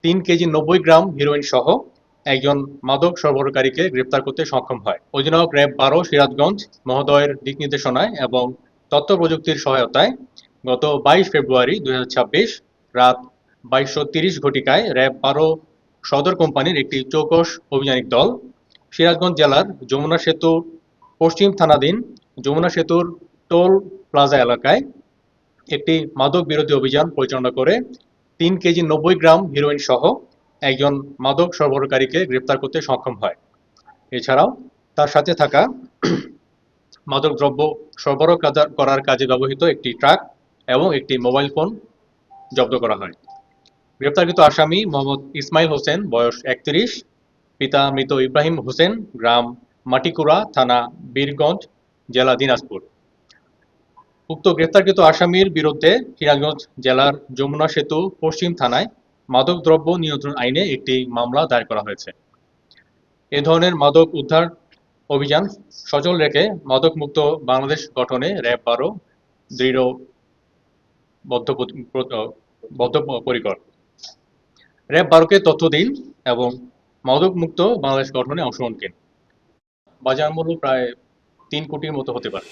3 KG 90 গ্রাম heroin সহ একজন মাদক সরবরাহকারীকে গ্রেপ্তার করতে সক্ষম হয়। অধিনায়ক র্যাব 12 সিরাজগঞ্জ মহোদয়ের দিক নির্দেশনায় এবং তথ্য প্রযুক্তির সহায়তায় গত 22 ফেব্রুয়ারি 2026 রাত 22:30 ঘটিকায় র্যাব 12 সদর কোম্পানির একটি চৌকস অভিযানিক দল সিরাজগঞ্জ জেলার যমুনা সেতু পশ্চিম থানাধীন যমুনা সেতুর টোল প্লাজা এলাকায় একটি মাদক বিরোধী অভিযান পরিচালনা করে 3 কেজি 90 গ্রাম হেরোইন সহ একজন মাদক সরবরাহকারীকে গ্রেপ্তার করতে সক্ষম হয়। এছাড়াও তার সাথে থাকা মাদকদ্রব্য সরবরাহ করার কাজে ব্যবহৃত একটি ট্রাক এবং একটি মোবাইল ফোন জব্দ করা হয়। গ্রেপ্তারকৃত আসামি মোহাম্মদ ইসমাইল হোসেন, বয়স 31, পিতা মৃত ইব্রাহিম হোসেন, গ্রাম মাটিকুড়া, থানা বীরগঞ্জ, জেলা দিনাজপুর। উক্ত গ্রেপ্তারকৃত আসামির বিরুদ্ধে সিরাজগঞ্জ জেলার যমুনা সেতু পশ্চিম থানায় মাদকদ্রব্য নিয়ন্ত্রণ আইনে একটি মামলা দায়ের করা হয়েছে। এ ধরনের মাদক উদ্ধার অভিযান সচল রেখে মাদকমুক্ত বাংলাদেশ গঠনে র্যাব 12 দৃঢ় বদ্ধপরিকর। র্যাব 12কে তথ্য দিন এবং মাদকমুক্ত বাংলাদেশ গঠনে অংশগ্রহণ কিন। বাজার মূল্য প্রায় 3 কোটির মতো হতে পারে।